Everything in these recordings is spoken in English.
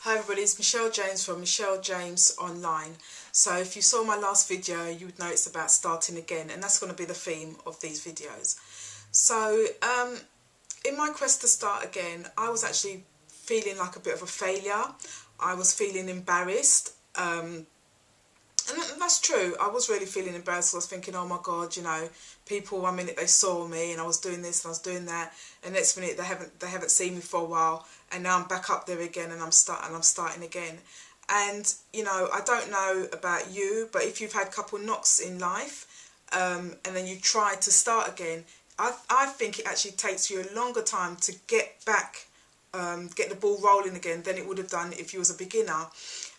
Hi everybody, it's Michelle James from Michelle James Online. So if you saw my last video, you would know it's about starting again, and that's going to be the theme of these videos. So in my quest to start again, I was actually feeling like a bit of a failure. I was feeling embarrassed. And that's true. I was really feeling embarrassed. I was thinking, oh my God, you know, people 1 minute they saw me and I was doing this and I was doing that, and next minute they haven't seen me for a while, and now I'm back up there again and I'm starting again. And you know, I don't know about you, but if you've had a couple knocks in life, and then you try to start again, I think it actually takes you a longer time to get back, get the ball rolling again than it would have done if you was a beginner.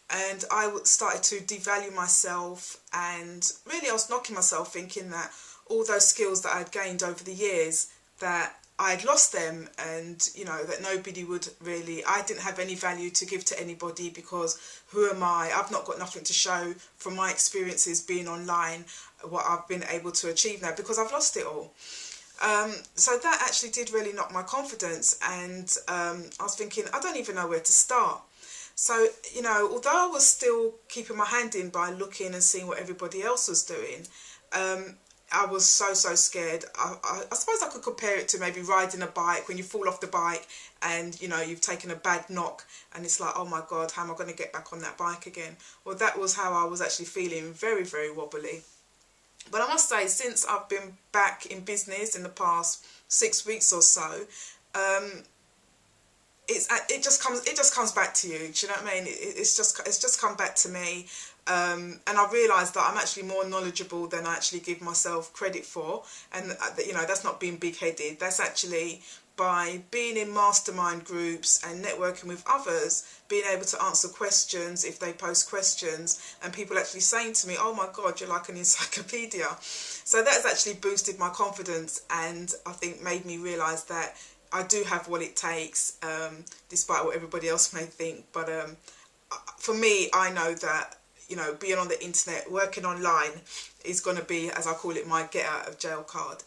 And I started to devalue myself, and really I was knocking myself, thinking that all those skills that I'd gained over the years, that I'd lost them, and you know, that nobody would really, I didn't have any value to give to anybody, because who am I? I've not got nothing to show from my experiences being online, what I've been able to achieve now, because I've lost it all. So that actually did really knock my confidence, and I was thinking, I don't even know where to start. So, you know, although I was still keeping my hand in by looking and seeing what everybody else was doing, I was so scared. I suppose I could compare it to maybe riding a bike, when you fall off the bike and, you know, you've taken a bad knock and it's like, oh my God, how am I going to get back on that bike again? Well, that was how I was actually feeling, very wobbly. But I must say, since I've been back in business in the past 6 weeks or so, it just comes back to you. Do you know what I mean? It's just come back to me, and I realised that I'm actually more knowledgeable than I actually give myself credit for, and you know, that's not being big-headed. That's actually by being in mastermind groups and networking with others, being able to answer questions if they post questions, and people actually saying to me, oh my God, you're like an encyclopedia. So that has actually boosted my confidence, and I think made me realise that I do have what it takes, despite what everybody else may think. But for me, I know that, you know, being on the internet, working online is going to be, as I call it, my get out of jail card.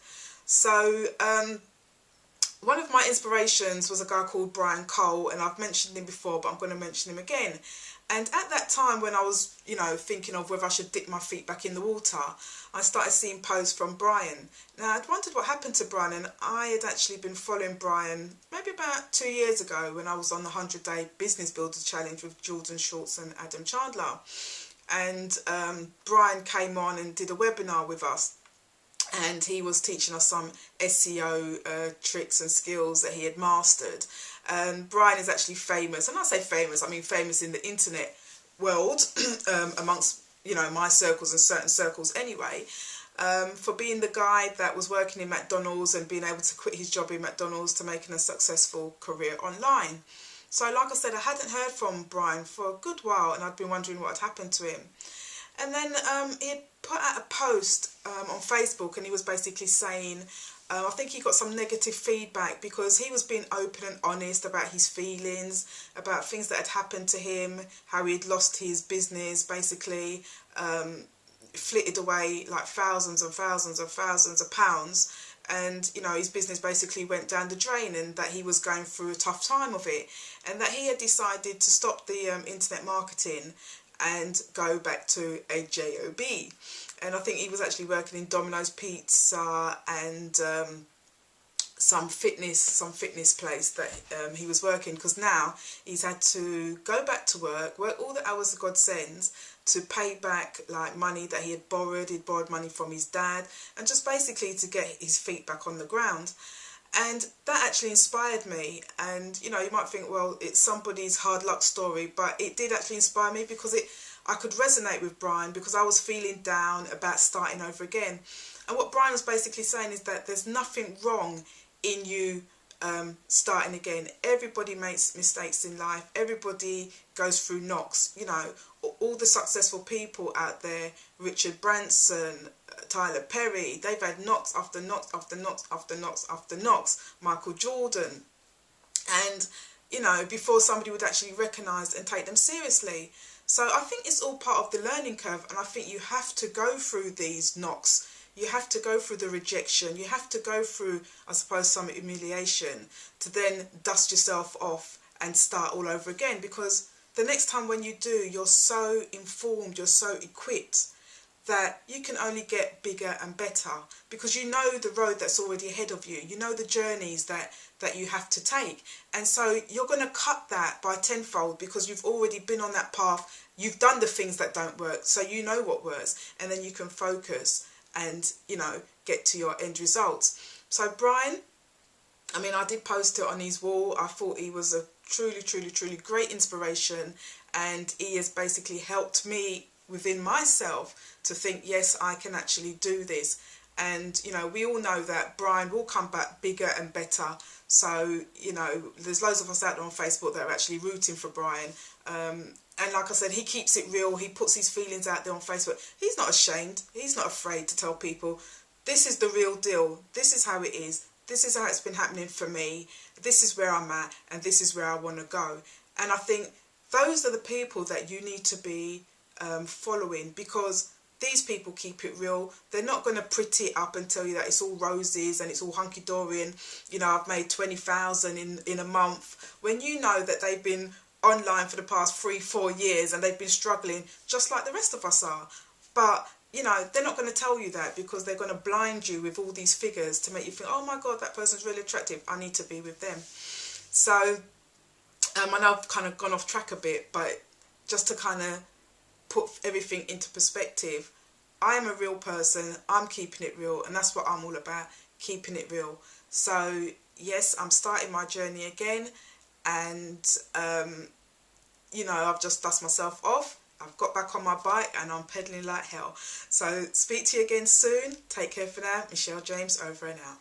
So one of my inspirations was a guy called Brian Cole, and I've mentioned him before, but I'm going to mention him again. And at that time, when I was, you know, thinking of whether I should dip my feet back in the water, I started seeing posts from Brian. Now, I'd wondered what happened to Brian, and I had actually been following Brian maybe about 2 years ago, when I was on the 100-day Business Builders Challenge with Jordan Schultz and Adam Chandler. And Brian came on and did a webinar with us, and he was teaching us some SEO tricks and skills that he had mastered. Brian is actually famous, and I say famous, I mean famous in the internet world, amongst, you know, my circles and certain circles anyway, for being the guy that was working in McDonald's and being able to quit his job in McDonald's to making a successful career online. So like I said, I hadn't heard from Brian for a good while, and I'd been wondering what had happened to him. And then he had put out a post on Facebook, and he was basically saying, I think he got some negative feedback because he was being open and honest about his feelings, about things that had happened to him, how he had lost his business, basically flitted away like thousands and thousands and thousands of pounds. And, you know, his business basically went down the drain, and that he was going through a tough time of it, and that he had decided to stop the internet marketing and go back to a job. And I think he was actually working in Domino's Pizza and some fitness place that he was working, because now he's had to go back to work all the hours that God sends, to pay back like money that he had borrowed. He'd borrowed money from his dad, and just basically to get his feet back on the ground. And that actually inspired me. And, you know, you might think, well, it's somebody's hard luck story, but it did actually inspire me, because I could resonate with Brian, because I was feeling down about starting over again. And what Brian was basically saying is that there's nothing wrong in you starting again. Everybody makes mistakes in life. Everybody goes through knocks. You know, all the successful people out there, Richard Branson, Tyler Perry, they've had knocks after knocks after knocks after knocks after knocks. Michael Jordan. And, you know, before somebody would actually recognise and take them seriously. So I think it's all part of the learning curve, and I think you have to go through these knocks. You have to go through the rejection. You have to go through, I suppose, some humiliation to then dust yourself off and start all over again, because the next time when you do, you're so informed, you're so equipped that you can only get bigger and better, because you know the road that's already ahead of you. You know the journeys that you have to take. And so you're going to cut that by tenfold, because you've already been on that path. You've done the things that don't work, so you know what works. And then you can focus and, you know, get to your end results. So Brian, I mean, I did post it on his wall. I thought he was a truly, truly, truly great inspiration. And he has basically helped me within myself to think, yes, I can actually do this. And, you know, we all know that Brian will come back bigger and better. So, you know, there's loads of us out there on Facebook that are actually rooting for Brian. And like I said, he keeps it real. He puts his feelings out there on Facebook. He's not ashamed. He's not afraid to tell people, this is the real deal. This is how it is. This is how it's been happening for me. This is where I'm at, and this is where I want to go. And I think those are the people that you need to be following, because these people keep it real. They're not going to pretty it up and tell you that it's all roses and it's all hunky-dory and, you know, I've made 20,000 in a month, when you know that they've been online for the past 3-4 years and they've been struggling just like the rest of us are. But, you know, they're not going to tell you that, because they're going to blind you with all these figures to make you think, oh my God, that person's really attractive, I need to be with them. So, I know I've kind of gone off track a bit, but just to kind of put everything into perspective, I am a real person, I'm keeping it real, and that's what I'm all about, keeping it real. So yes, I'm starting my journey again, and you know, I've just dusted myself off, I've got back on my bike and I'm pedaling like hell. So speak to you again soon. Take care for now. Michelle James, over and out.